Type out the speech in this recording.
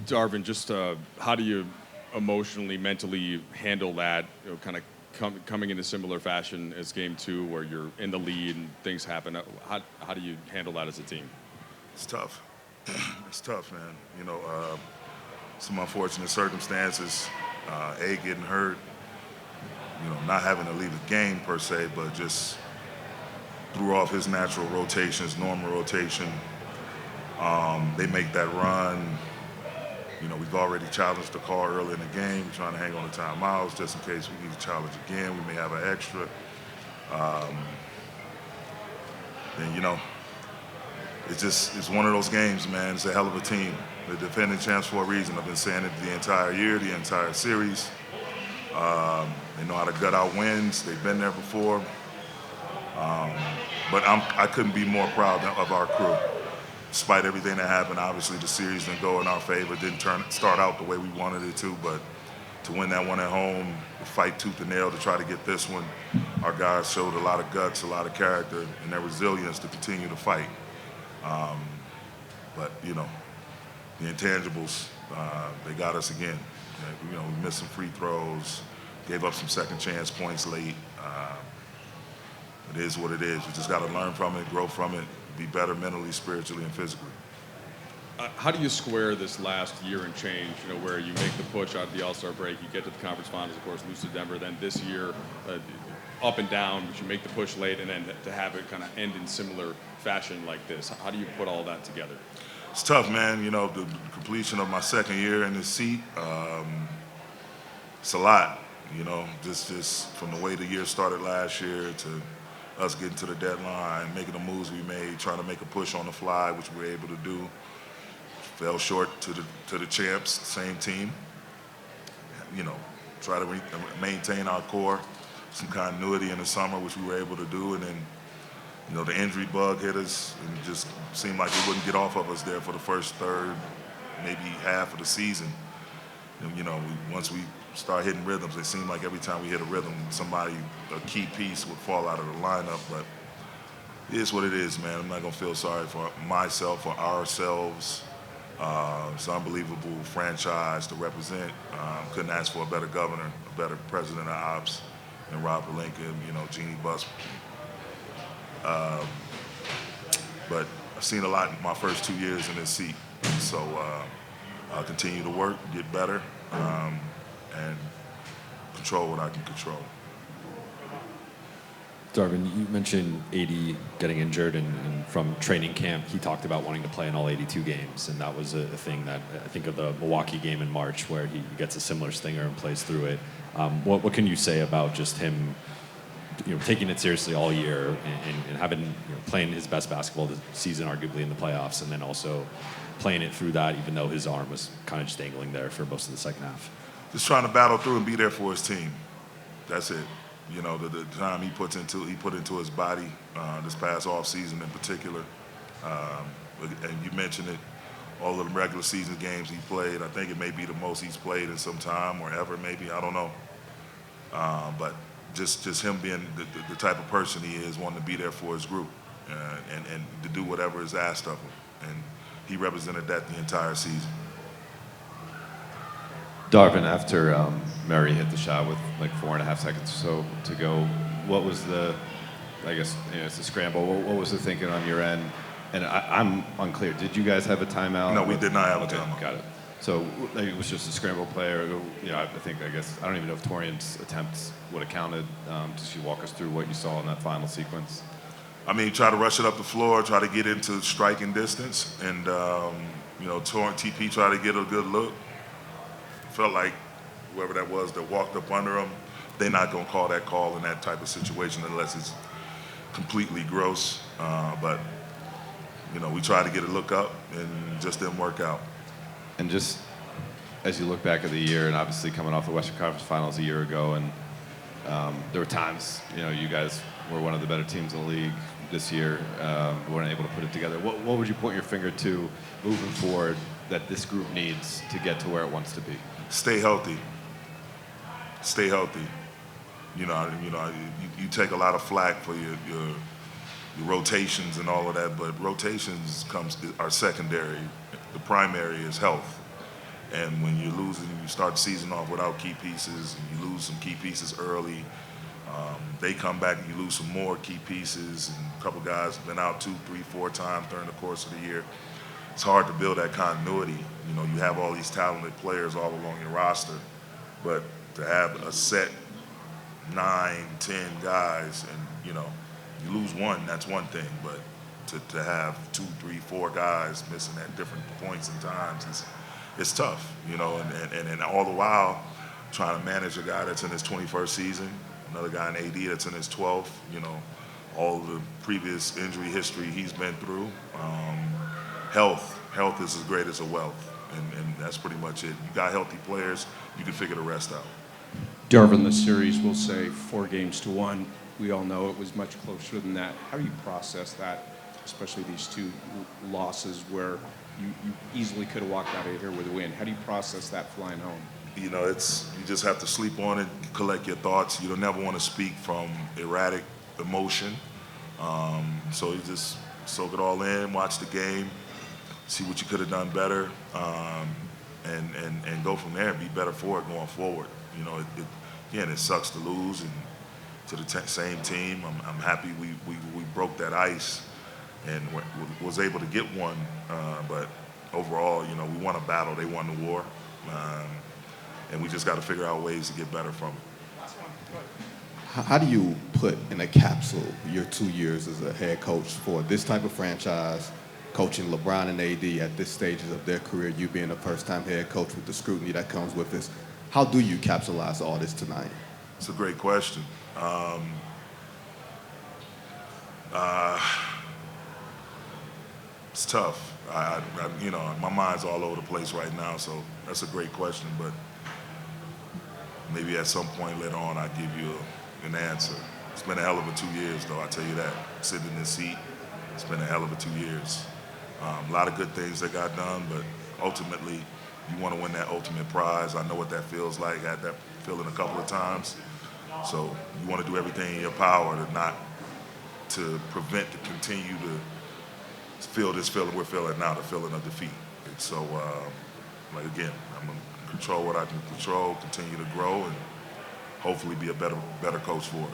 Darvin, just how do you emotionally, mentally handle that, kind of coming in a similar fashion as game two where you're in the lead and things happen? How do you handle that as a team? It's tough. It's tough, man. Some unfortunate circumstances. Getting hurt, not having to leave the game per se, but just threw off his natural rotation, his normal rotation. They make that run. We've already challenged the call early in the game. We're trying to hang on to timeouts just in case we need to challenge again. We may have an extra. And it's one of those games, man. It's a hell of a team. The defending champs for a reason. I've been saying it the entire year, the entire series. They know how to gut out wins. They've been there before. But I couldn't be more proud of our crew. Despite everything that happened, obviously the series didn't go in our favor, didn't start out the way we wanted it to, but to win that one at home, fight tooth and nail to try to get this one, our guys showed a lot of guts, a lot of character, and their resilience to continue to fight. But the intangibles, they got us again. We missed some free throws, gave up some second chance points late. It is what it is. We just got to learn from it, grow from it, be better mentally, spiritually, and physically. How do you square this last year and change, where you make the push out of the All-Star break, you get to the conference finals, of course, lose to Denver, then this year, up and down, but you make the push late, and then to have it kind of end in similar fashion like this? How do you put all that together? It's tough, man. The completion of my second year in this seat, it's a lot, just from the way the year started last year to us getting to the deadline, making the moves we made, trying to make a push on the fly, which we were able to do. Fell short to the champs, same team. Try to maintain our core, some continuity in the summer, which we were able to do, and then the injury bug hit us and it just seemed like it wouldn't get off of us there for the first third, maybe half of the season. And, once we start hitting rhythms, it seemed like every time we hit a rhythm, a key piece would fall out of the lineup. But it is what it is, man. I'm not going to feel sorry for myself or ourselves. It's an unbelievable franchise to represent. Couldn't ask for a better governor, a better president of ops than Robert Lincoln, Jeannie Buss. But I've seen a lot in my first 2 years in this seat. So I'll continue to work, get better, and control what I can control. Darvin, you mentioned AD getting injured, and from training camp, he talked about wanting to play in all 82 games, and that was a thing that I think of the Milwaukee game in March where he gets a similar stinger and plays through it. What can you say about just him, taking it seriously all year and having playing his best basketball this season, arguably in the playoffs, and then also playing it through that, even though his arm was kind of just dangling there for most of the second half? Just trying to battle through and be there for his team. That's it. The time he put into his body this past off season in particular. And you mentioned it, all of the regular season games he played. I think it may be the most he's played in some time or ever, maybe. I don't know. But just him being the type of person he is, wanting to be there for his group and to do whatever is asked of him. And he represented that the entire season. Darvin, after Murray hit the shot with like 4.5 seconds or so to go, what was it's a scramble. What was the thinking on your end? And I'm unclear. Did you guys have a timeout? No, we did not have a timeout. Got it. So it was just a scramble play, or I don't even know if Torian's attempts would have counted. Just you walk us through what you saw in that final sequence. Try to rush it up the floor, try to get into striking distance, and TP tried to get a good look. Felt like whoever that was that walked up under him, they're not going to call that call in that type of situation unless it's completely gross. But we tried to get a look up and just didn't work out. And just as you look back at the year, and obviously coming off the Western Conference Finals a year ago, and there were times, you guys were one of the better teams in the league this year, weren't able to put it together. What would you point your finger to moving forward that this group needs to get to where it wants to be? Stay healthy. Stay healthy. You take a lot of flack for your rotations and all of that, but rotations are secondary. The primary is health. And when you're losing, you start the season off without key pieces, and you lose some key pieces early. They come back and you lose some more key pieces, and a couple guys have been out 2, 3, 4 times during the course of the year. It's hard to build that continuity. You know, you have all these talented players all along your roster, but to have a set 9, 10 guys, and you know, you lose one, that's one thing, but to have 2, 3, 4 guys missing at different points and times it's tough, you know, and all the while trying to manage a guy that's in his 21st season, another guy in AD that's in his 12th, you know, all the previous injury history he's been through. Health is as great as a wealth, and that's pretty much it. You got healthy players, you can figure the rest out. Darvin, the series will say 4-1. We all know it was much closer than that. How do you process that, especially these 2 losses where you easily could have walked out of here with a win? How do you process that flying home? You know, you just have to sleep on it, collect your thoughts. You don't never want to speak from erratic emotion. So you just soak it all in, watch the game, see what you could have done better, and go from there and be better for it going forward. You know, again, it sucks to lose and to the same team. I'm happy we broke that ice and was able to get one. But overall, you know, we won a battle. They won the war. And we just got to figure out ways to get better from it. How do you put in a capsule your 2 years as a head coach for this type of franchise, coaching LeBron and AD at this stages of their career, you being a first-time head coach with the scrutiny that comes with this? How do you capsulize all this tonight? It's a great question. It's tough. You know, my mind's all over the place right now, so that's a great question, but maybe at some point later on I'll give you an answer. It's been a hell of a 2 years, though, I'll tell you that. Sitting in this seat, it's been a hell of a 2 years. A lot of good things that got done, but ultimately, you want to win that ultimate prize. I know what that feels like. I had that feeling a couple of times. So you want to do everything in your power to prevent, to continue to feel this feeling we're feeling now, the feeling of defeat. And so, like again, I'm going to control what I can control, continue to grow, and hopefully be a better coach for it.